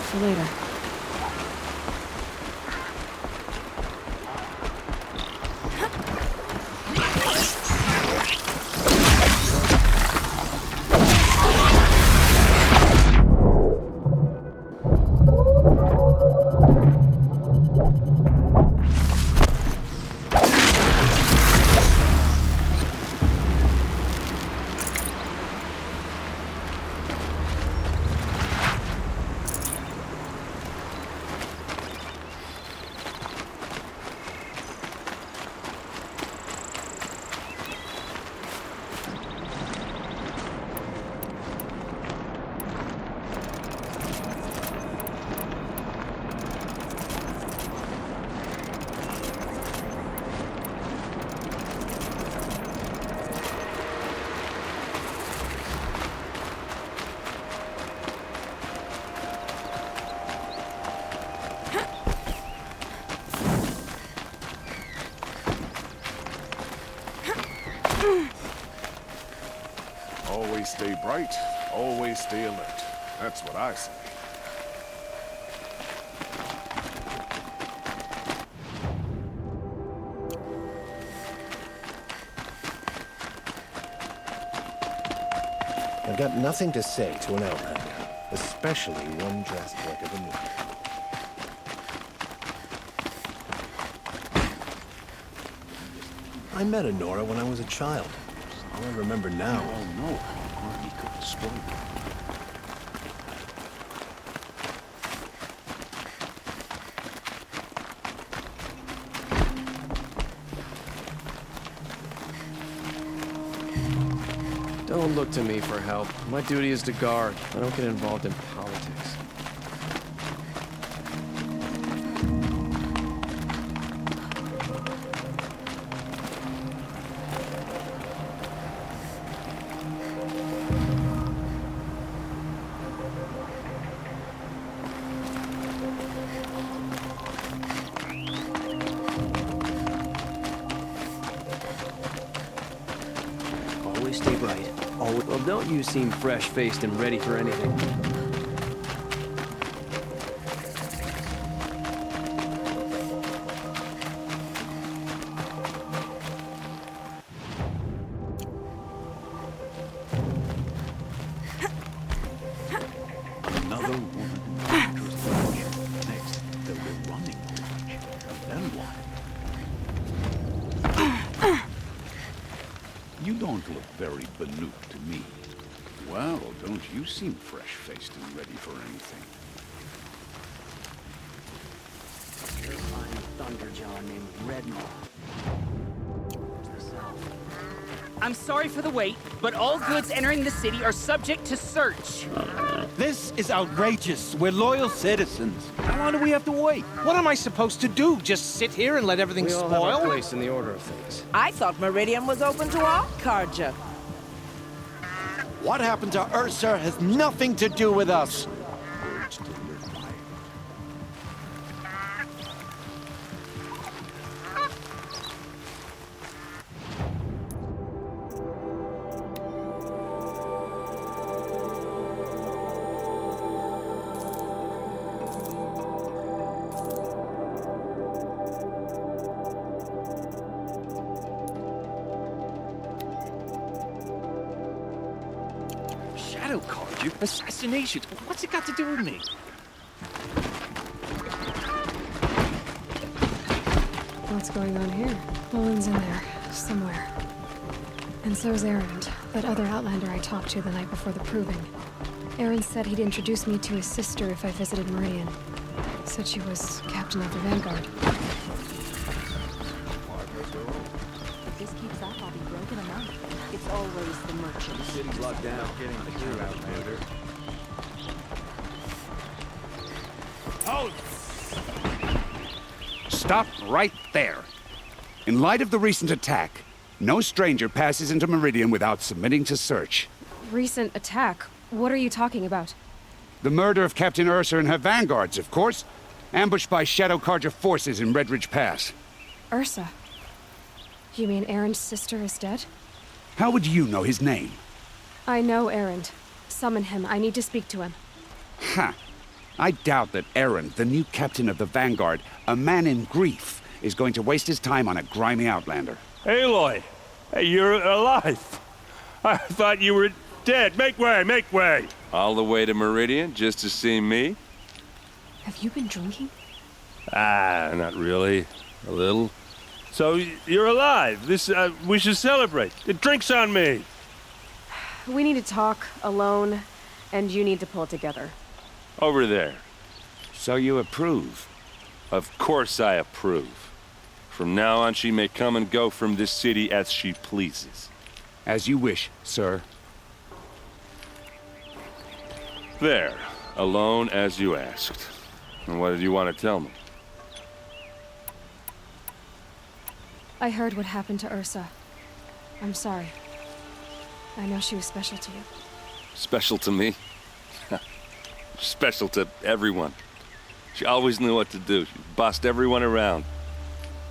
for later. Always stay bright, always stay alert. That's what I say. I've got nothing to say to an outlander, especially one dressed like a Venusian. I met Honora when I was a child. All I remember now. Oh no, or he could destroy me. Don't look to me for help. My duty is to guard. I don't get involved in politics. Always stay bright. Always. Well, don't you seem fresh-faced and ready for anything. Another woman enters the lodge. Next, they'll go running the lodge. Then what? You don't look very Banuk to me. Well, don't you seem fresh-faced and ready for anything. You'll find a Thunderjaw named Redmaw. I'm sorry for the wait, but all goods entering the city are subject to search. This is outrageous. We're loyal citizens. How long do we have to wait? What am I supposed to do? Just sit here and let everything We all have our spoil? place in the order of things. I thought Meridian was open to all Carja. What happened to Ursa has nothing to do with us. Words to live by. Shadow card you? Assassination? What's it got to do with me? What's going on here? Owen's in there, somewhere. And so's Erend, that other outlander I talked to the night before the proving. Erend said he'd introduce me to his sister if I visited Meridian. Said she was captain of the Vanguard. If this keeps up, I'll be broken enough. It's always the merchant. City's locked down. Getting the crew out later. Stop right there. In light of the recent attack, no stranger passes into Meridian without submitting to search. Recent attack? What are you talking about? The murder of Captain Ursa and her vanguards, of course. Ambushed by Shadow Carja forces in Redridge Pass. Ursa? You mean Erend's sister is dead? How would you know his name? I know Erend. Summon him. I need to speak to him. Ha! I doubt that Aaron, the new captain of the Vanguard, a man in grief, is going to waste his time on a grimy outlander. Aloy! Hey, you're alive! I thought you were dead. Make way, make way! All the way to Meridian just to see me? Have you been drinking? Ah, not really. A little. So, you're alive. We should celebrate. The drink's on me. We need to talk alone, and you need to pull it together. Over there. So you approve? Of course I approve. From now on, she may come and go from this city as she pleases. As you wish, sir. There. Alone as you asked. And what did you want to tell me? I heard what happened to Ursa. I'm sorry. I know she was special to you. Special to me? Special to everyone. She always knew what to do. She bossed everyone around.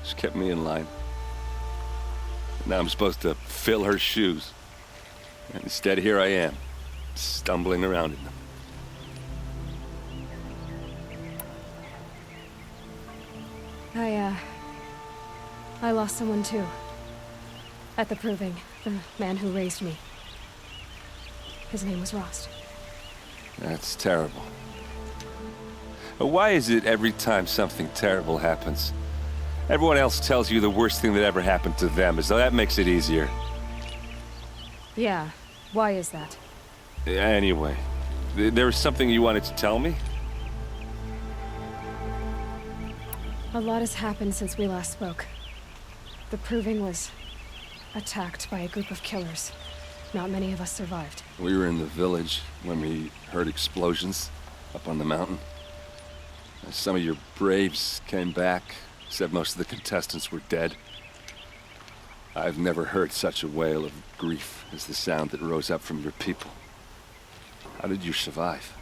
She kept me in line. Now I'm supposed to fill her shoes. And instead, here I am, stumbling around in them. I lost someone too. At the Proving, the man who raised me. His name was Rost. That's terrible. But why is it every time something terrible happens, everyone else tells you the worst thing that ever happened to them, as though that makes it easier? Yeah, why is that? Anyway, there was something you wanted to tell me? A lot has happened since we last spoke. The Proving was attacked by a group of killers. Not many of us survived. We were in the village when we heard explosions up on the mountain. Some of your braves came back, said most of the contestants were dead. I've never heard such a wail of grief as the sound that rose up from your people. How did you survive?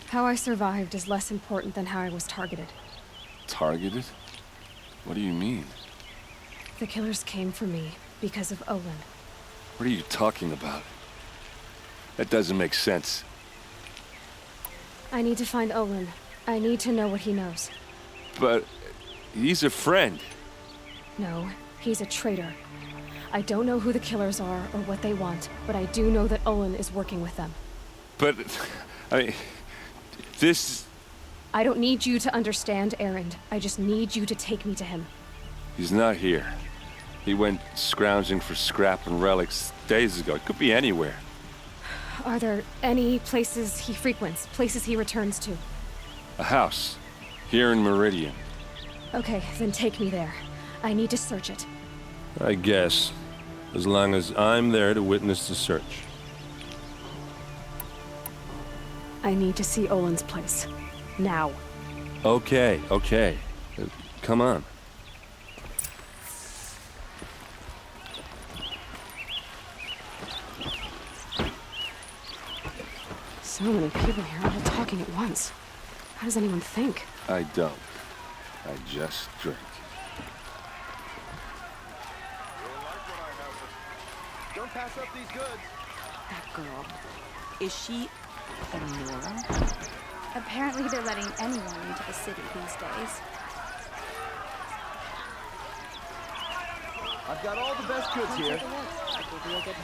How I survived is less important than how I was targeted. Targeted? What do you mean? The killers came for me because of Olin. What are you talking about? That doesn't make sense. I need to find Olin. I need to know what he knows. But he's a friend. No, he's a traitor. I don't know who the killers are or what they want, but I do know that Olin is working with them. But, I mean, this... I don't need you to understand, Erend. I just need you to take me to him. He's not here. He went scrounging for scrap and relics days ago. It could be anywhere. Are there any places he frequents, places he returns to? A house. Here in Meridian. Okay, then take me there. I need to search it. I guess. As long as I'm there to witness the search. I need to see Olin's place. Now. Okay, okay. Come on. So many people here, all talking at once. How does anyone think? I don't. I just drink. Don't pass up these goods. That girl. Is she a Nora? Apparently they're letting anyone into the city these days. I've got all the best goods here.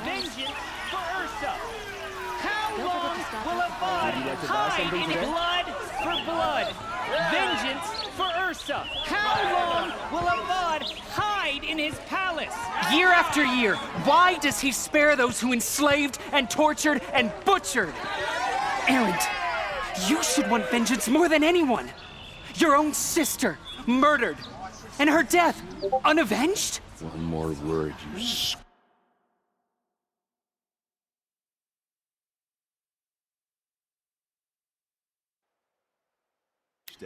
Vengeance for Ursa! How Don't long forget to stop will at a the bud Would you like to buy hide something in today? blood for blood? Vengeance for Ursa! How long will a bud hide in his palace? Year after year, why does he spare those who enslaved and tortured and butchered? Erend, you should want vengeance more than anyone. Your own sister, murdered, and her death, unavenged? One more word, you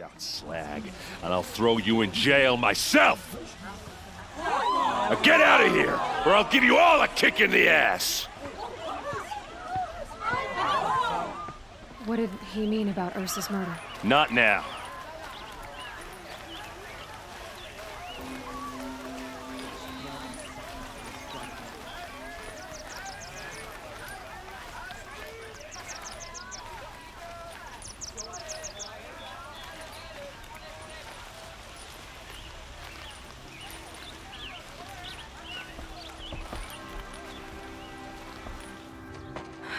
out slag, and I'll throw you in jail myself! Now get out of here, or I'll give you all a kick in the ass! What did he mean about Ursa's murder? Not now.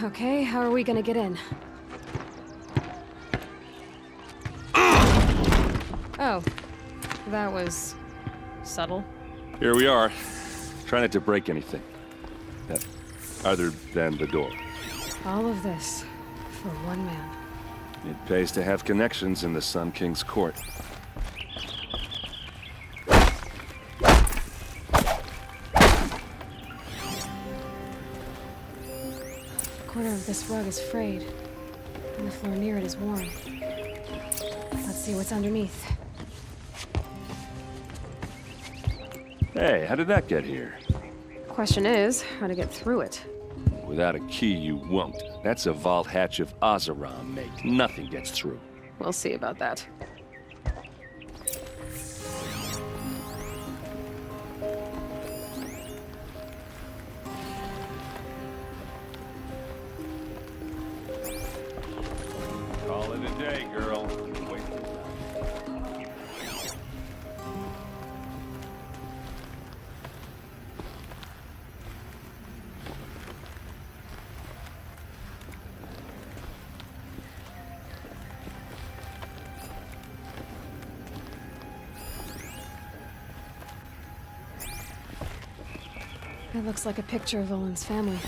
Okay, how are we gonna get in? Oh, that was subtle. Here we are. Try not to break anything. Other than the door. All of this for one man. It pays to have connections in the Sun King's court. A corner of this rug is frayed, and the floor near it is worn. Let's see what's underneath. Hey, how did that get here? Question is, how to get through it. Without a key, you won't. That's a vault hatch of Ozeron make. Nothing gets through. We'll see about that. Call it a day, girl. Wait. It looks like a picture of Olin's family.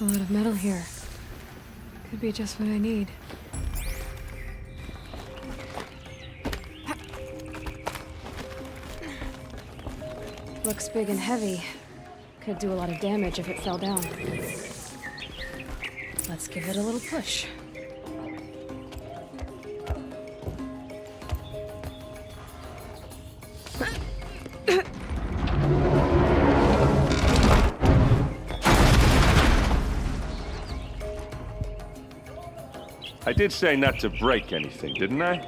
A lot of metal here. Could be just what I need. Looks big and heavy. Could do a lot of damage if it fell down. Let's give it a little push. I did say not to break anything, didn't I?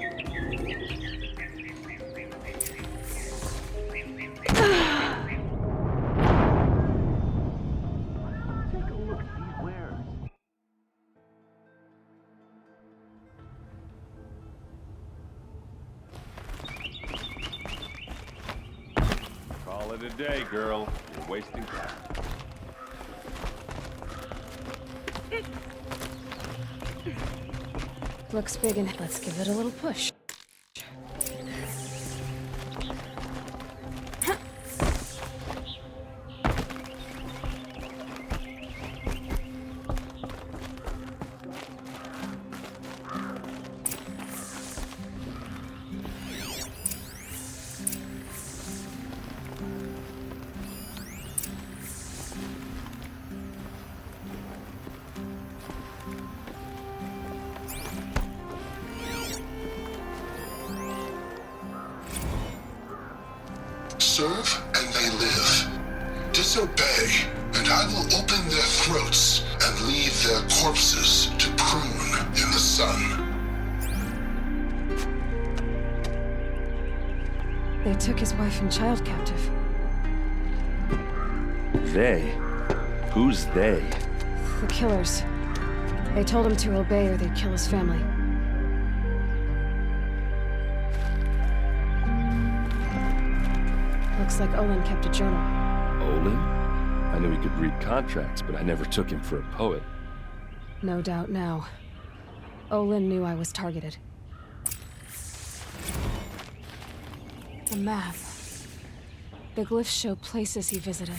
Call it a day, girl. You're wasting time. Looks big and let's give it a little push. Serve and they live. Disobey, and I will open their throats and leave their corpses to prune in the sun. They took his wife and child captive. They? Who's they? The killers. They told him to obey or they'd kill his family. Looks like Olin kept a journal. Olin? I knew he could read contracts, but I never took him for a poet. No doubt now. Olin knew I was targeted. A map. The glyphs show places he visited.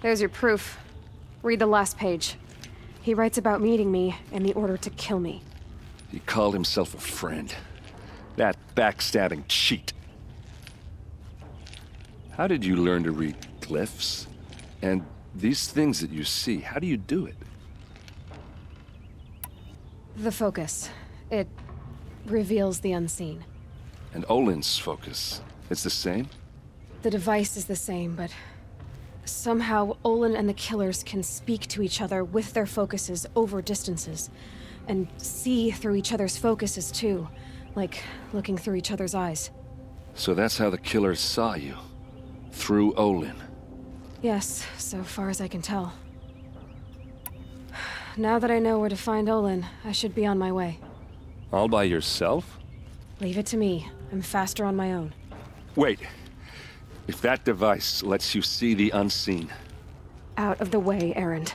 There's your proof. Read the last page. He writes about meeting me and the order to kill me. He called himself a friend. That backstabbing cheat. How did you learn to read glyphs? And these things that you see, how do you do it? The focus. It reveals the unseen. And Olin's focus, it's the same? The device is the same, but somehow Olin and the killers can speak to each other with their focuses over distances. And see through each other's focuses too, like looking through each other's eyes. So that's how the killers saw you? Through Olin? Yes, so far as I can tell. Now that I know where to find Olin, I should be on my way. All by yourself? Leave it to me. I'm faster on my own. Wait. If that device lets you see the unseen... Out of the way, Erend.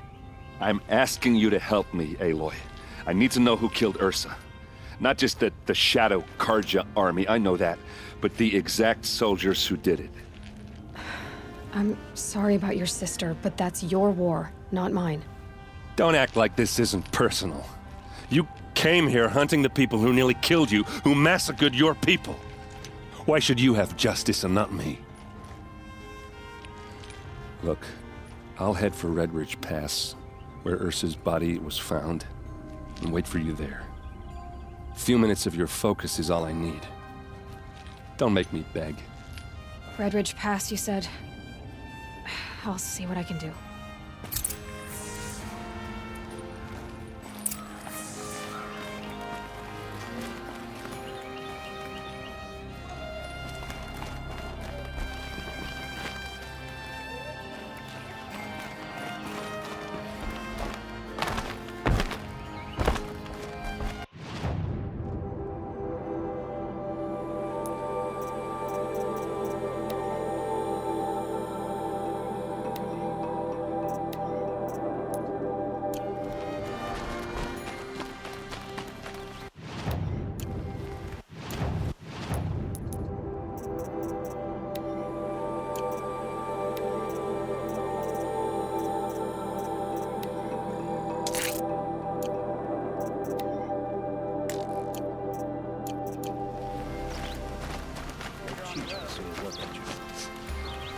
I'm asking you to help me, Aloy. I need to know who killed Ursa. Not just the Shadow Karja army, I know that, but the exact soldiers who did it. I'm sorry about your sister, but that's your war, not mine. Don't act like this isn't personal. You came here hunting the people who nearly killed you, who massacred your people. Why should you have justice and not me? Look, I'll head for Red Ridge Pass, where Ursa's body was found, and wait for you there. A few minutes of your focus is all I need. Don't make me beg. Red Ridge Pass, you said? I'll see what I can do.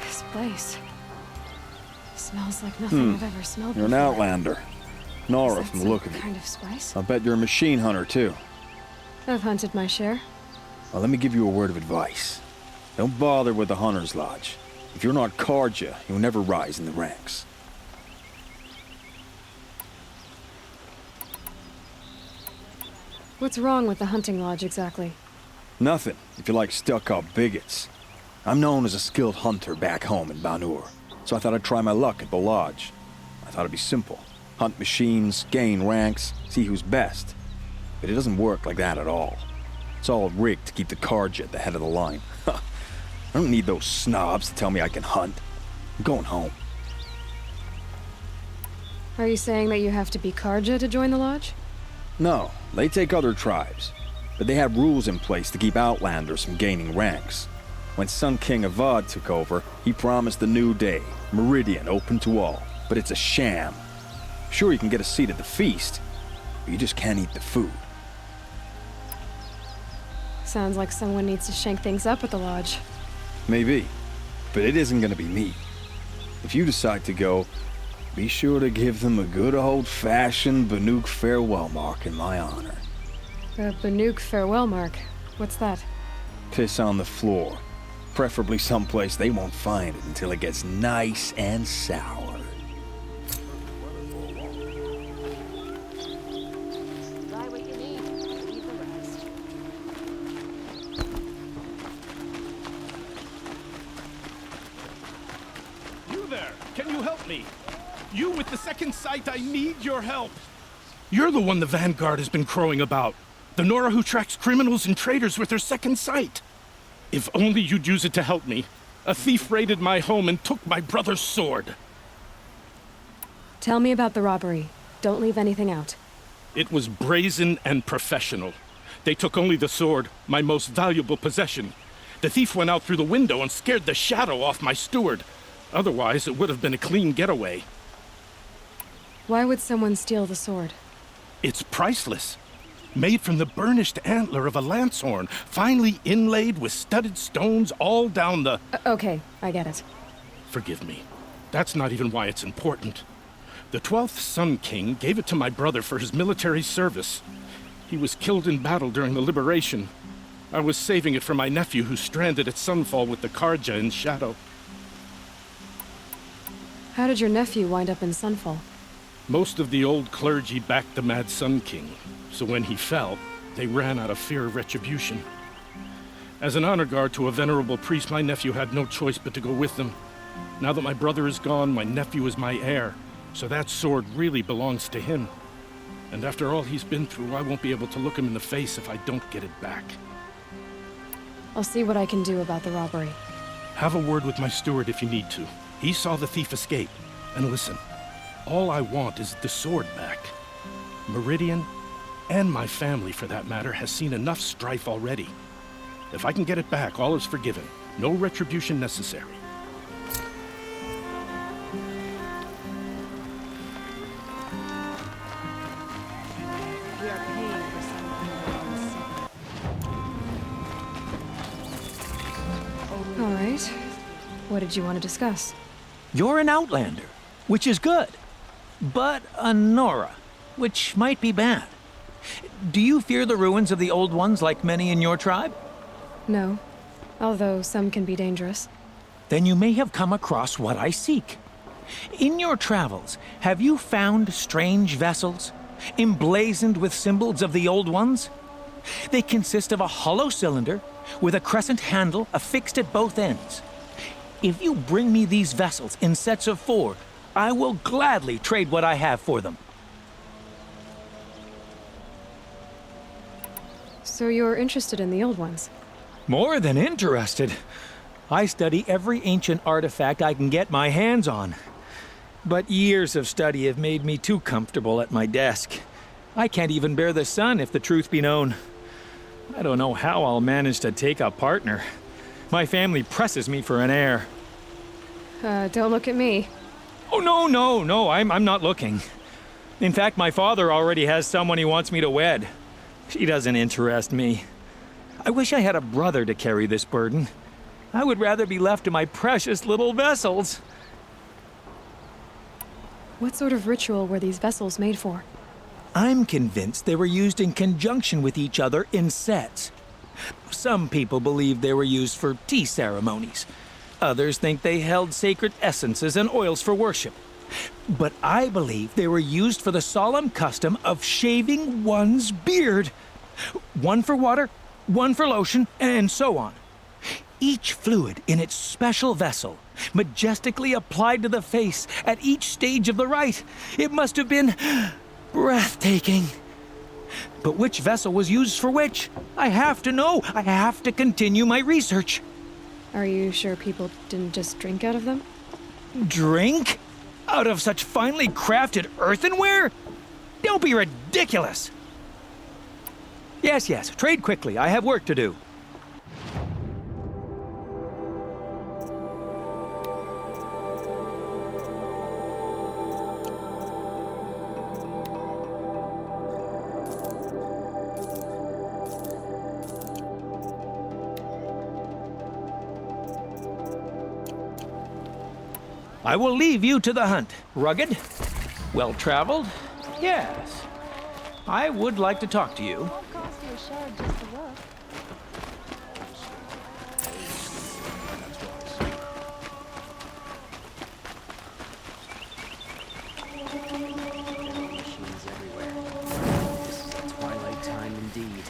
This place smells like nothing I've ever smelled You're an before. outlander. Nora Is that from the some look of you. kind of spice? I'll bet you're a machine hunter, too. I've hunted my share. Well, let me give you a word of advice. Don't bother with the Hunter's Lodge. If you're not Karja, you'll never rise in the ranks. What's wrong with the hunting lodge exactly? Nothing, if you like stuck-up bigots. I'm known as a skilled hunter back home in Banur, so I thought I'd try my luck at the lodge. I thought it'd be simple. Hunt machines, gain ranks, see who's best. But it doesn't work like that at all. It's all rigged to keep the Karja at the head of the line. I don't need those snobs to tell me I can hunt. I'm going home. Are you saying that you have to be Karja to join the lodge? No, they take other tribes. But they have rules in place to keep outlanders from gaining ranks. When Sun King Avad took over, he promised a new day, Meridian open to all. But it's a sham. Sure, you can get a seat at the feast, but you just can't eat the food. Sounds like someone needs to shank things up at the lodge. Maybe, but it isn't gonna be me. If you decide to go, be sure to give them a good old-fashioned Banuk farewell mark in my honor. The Banuk farewell mark. What's that? Piss on the floor. Preferably someplace they won't find it until it gets nice and sour. Buy what you need, leave the rest. You there! Can you help me? You with the second sight, I need your help! You're the one the Vanguard has been crowing about. The Nora who tracks criminals and traitors with her second sight. If only you'd use it to help me. A thief raided my home and took my brother's sword. Tell me about the robbery. Don't leave anything out. It was brazen and professional. They took only the sword, my most valuable possession. The thief went out through the window and scared the shadow off my steward. Otherwise, it would have been a clean getaway. Why would someone steal the sword? It's priceless. Made from the burnished antler of a lancehorn, finely inlaid with studded stones all down the... Okay, I get it. Forgive me. That's not even why it's important. The 12th Sun King gave it to my brother for his military service. He was killed in battle during the liberation. I was saving it for my nephew who's stranded at Sunfall with the Karja in Shadow. How did your nephew wind up in Sunfall? Most of the old clergy backed the Mad Sun King, so when he fell, they ran out of fear of retribution. As an honor guard to a venerable priest, my nephew had no choice but to go with them. Now that my brother is gone, my nephew is my heir, so that sword really belongs to him. And after all he's been through, I won't be able to look him in the face if I don't get it back. I'll see what I can do about the robbery. Have a word with my steward if you need to. He saw the thief escape. And listen, all I want is the sword back. Meridian, and my family for that matter, has seen enough strife already. If I can get it back, all is forgiven. No retribution necessary. We are paying for something. All right. What did you want to discuss? You're an outlander, which is good. But a Nora, which might be bad. Do you fear the ruins of the Old Ones like many in your tribe? No, although some can be dangerous. Then you may have come across what I seek. In your travels, have you found strange vessels, emblazoned with symbols of the Old Ones? They consist of a hollow cylinder with a crescent handle affixed at both ends. If you bring me these vessels in sets of 4, I will gladly trade what I have for them. So you're interested in the old ones? More than interested. I study every ancient artifact I can get my hands on. But years of study have made me too comfortable at my desk. I can't even bear the sun, if the truth be known. I don't know how I'll manage to take a partner. My family presses me for an heir. Don't look at me. Oh, no, I'm not looking. In fact, my father already has someone he wants me to wed. She doesn't interest me. I wish I had a brother to carry this burden. I would rather be left to my precious little vessels. What sort of ritual were these vessels made for? I'm convinced they were used in conjunction with each other in sets. Some people believe they were used for tea ceremonies. Others think they held sacred essences and oils for worship. But I believe they were used for the solemn custom of shaving one's beard. One for water, one for lotion, and so on. Each fluid in its special vessel, majestically applied to the face at each stage of the rite. It must have been breathtaking. But which vessel was used for which? I have to know. I have to continue my research. Are you sure people didn't just drink out of them? Drink? Out of such finely crafted earthenware? Don't be ridiculous. Yes, trade quickly. I have work to do. I will leave you to the hunt. Rugged? Well-traveled? Yes. I would like to talk to you. Won't cost you a shard just to look. Machines everywhere. This is a twilight time indeed.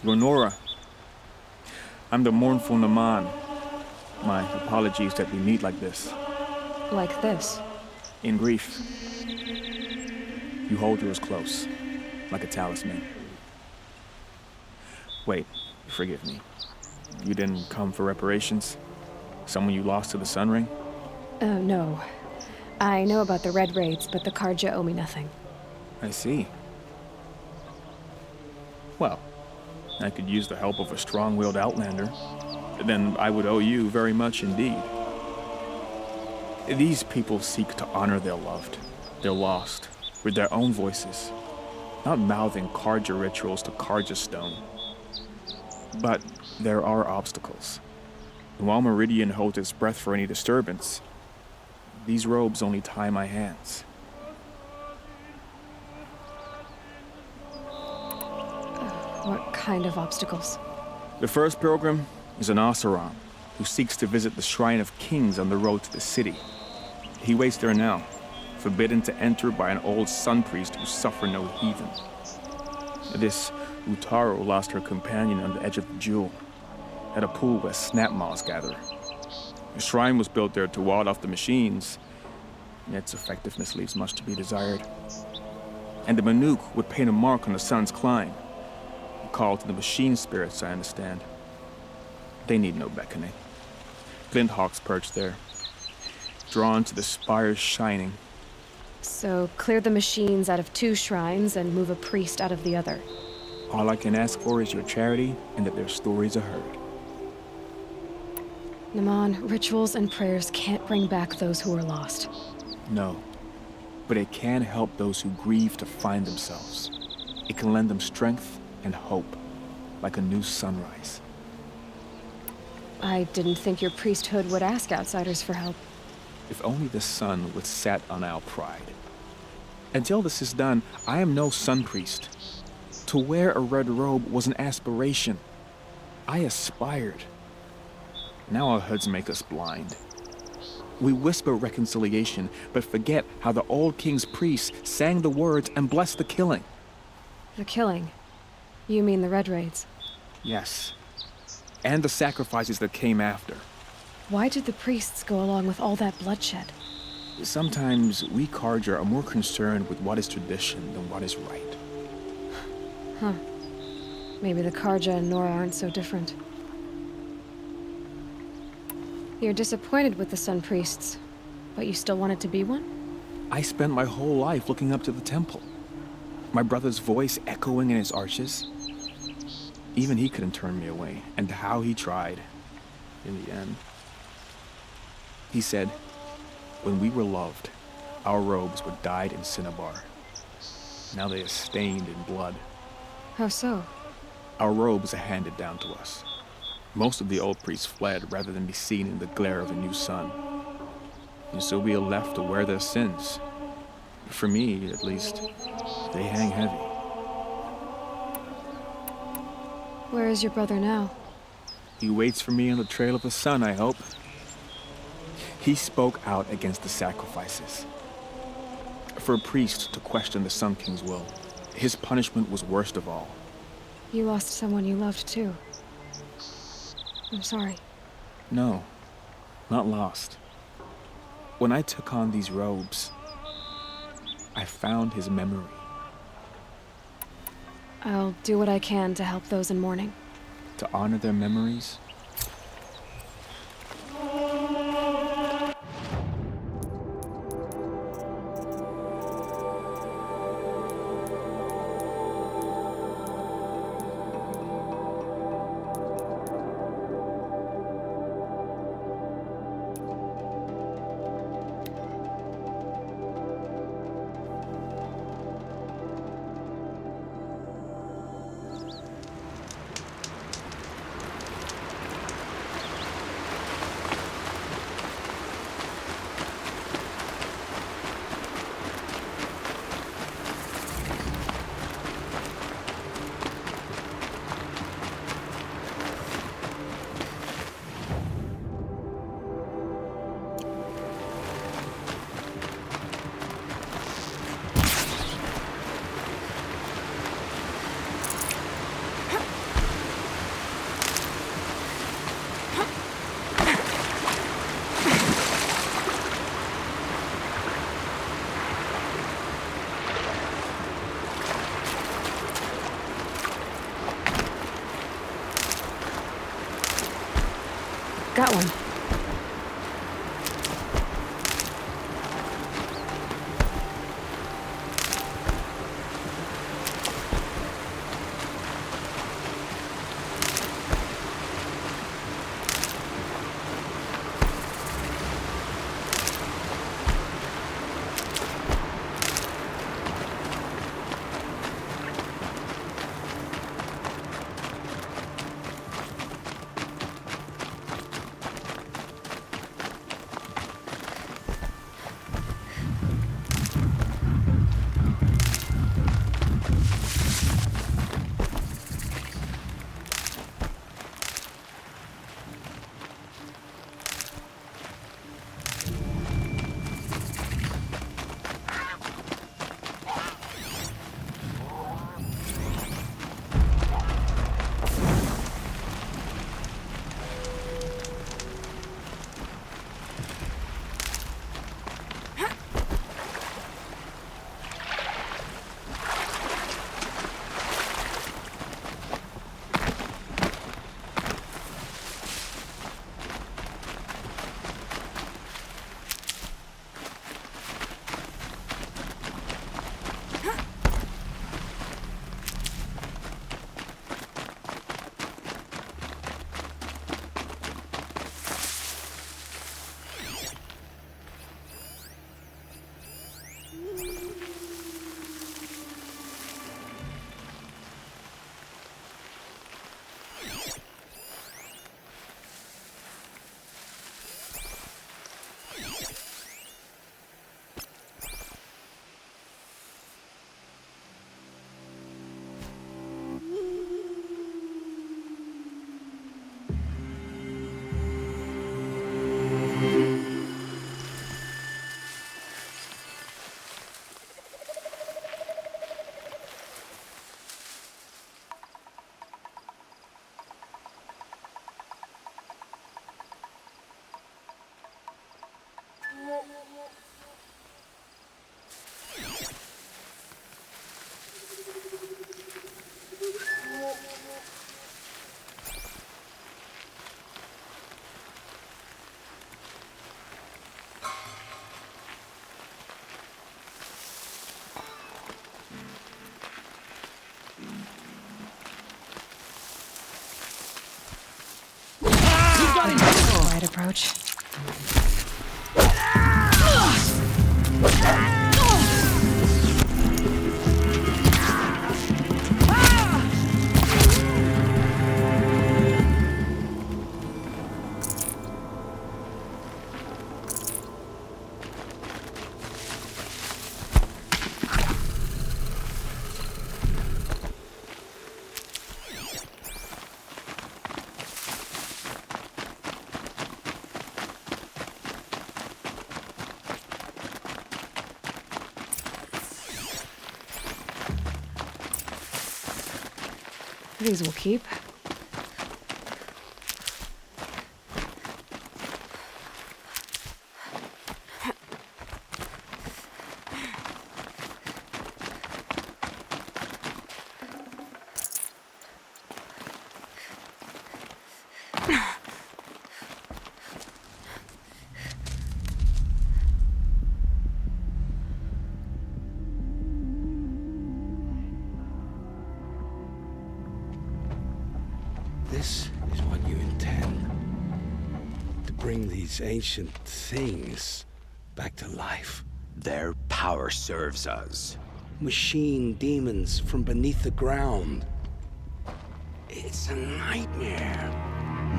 Lenora. I'm the mournful Naman. My apologies that we meet like this. Like this? In grief. You hold yours close, like a talisman. Wait, forgive me. You didn't come for reparations? Someone you lost to the Sun Ring? No. I know about the Red Raids, but the Karja owe me nothing. I see. Well, I could use the help of a strong-willed outlander. Then I would owe you very much indeed. These people seek to honor their loved, their lost, with their own voices, not mouthing Karja rituals to Karja stone. But there are obstacles. And while Meridian holds its breath for any disturbance, these robes only tie my hands. What kind of obstacles? The first pilgrim is an Oseram who seeks to visit the Shrine of Kings on the road to the city. He waits there now, forbidden to enter by an old sun priest who suffer no heathen. This Utaro lost her companion on the edge of the jewel, at a pool where snap moths gather. The shrine was built there to ward off the machines, yet its effectiveness leaves much to be desired. And the Manuk would paint a mark on the sun's climb, a call to the machine spirits, I understand. They need no beckoning. Flint hawks perch there, drawn to the spires shining. So clear the machines out of 2 shrines and move a priest out of the other. All I can ask for is your charity and that their stories are heard. Naman, rituals and prayers can't bring back those who are lost. No, but it can help those who grieve to find themselves. It can lend them strength and hope, like a new sunrise. I didn't think your priesthood would ask outsiders for help. If only the sun would set on our pride. Until this is done, I am no sun priest. To wear a red robe was an aspiration. I aspired. Now our hoods make us blind. We whisper reconciliation, but forget how the old king's priests sang the words and blessed the killing. The killing? You mean the Red Raids? Yes. And the sacrifices that came after. Why did the priests go along with all that bloodshed? Sometimes we Karja are more concerned with what is tradition than what is right. Huh. Maybe the Karja and Nora aren't so different. You're disappointed with the Sun Priests, but you still wanted to be one? I spent my whole life looking up to the temple. My brother's voice echoing in its arches. Even he couldn't turn me away, and how he tried, in the end. He said, when we were loved, our robes were dyed in cinnabar. Now they are stained in blood. How so? Our robes are handed down to us. Most of the old priests fled rather than be seen in the glare of a new sun. And so we are left to wear their sins. For me, at least, they hang heavy. Where is your brother now? He waits for me on the trail of the sun, I hope. He spoke out against the sacrifices. For a priest to question the Sun King's will, his punishment was worst of all. You lost someone you loved too. I'm sorry. No, not lost. When I took on these robes, I found his memory. I'll do what I can to help those in mourning. To honor their memories? that one. Right approach. These will keep. This is what you intend. To bring these ancient things back to life. Their power serves us. Machine demons from beneath the ground. It's a nightmare.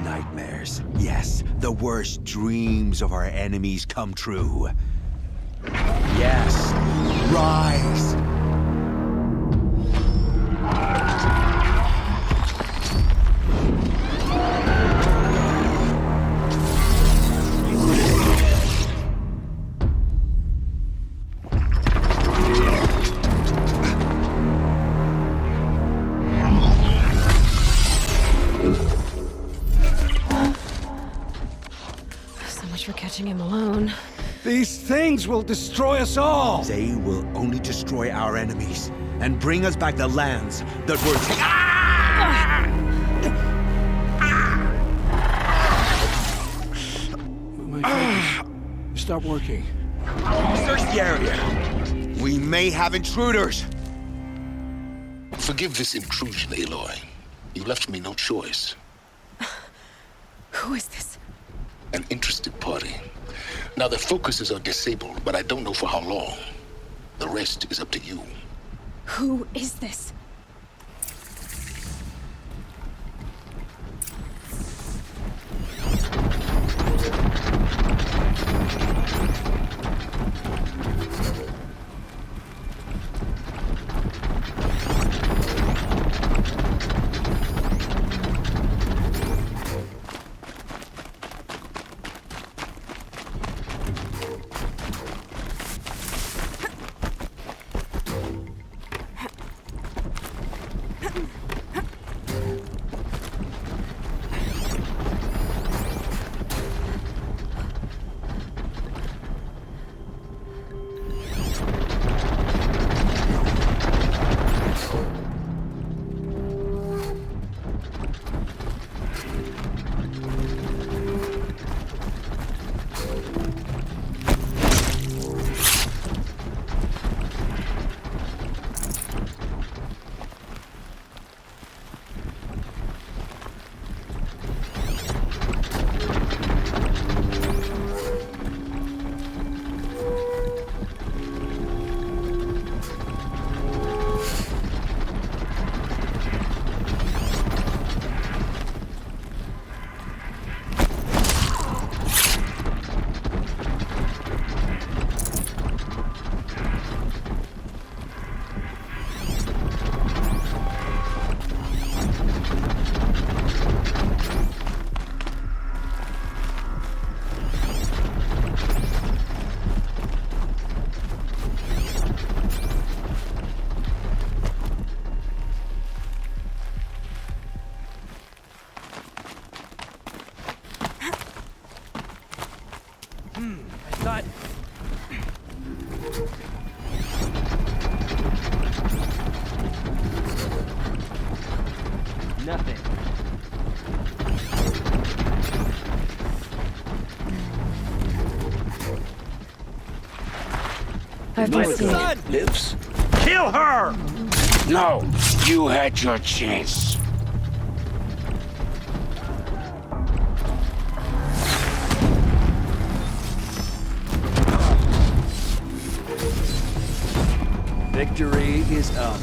Nightmares. Yes, the worst dreams of our enemies come true. Yes, rise! For catching him alone. These things will destroy us all! They will only destroy our enemies and bring us back the lands that were... start working. Search the area. We may have intruders. Forgive this intrusion, Aloy. You left me no choice. Who is this? An interested party. Now, their focuses are disabled, but I don't know for how long. The rest is up to you. Who is this? Nothing. I've My been seeing son it. lives. Kill her! No, you had your chance. Victory is up.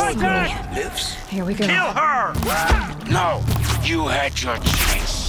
Contact! Lives? Here we go. Kill her! No, you had your chance.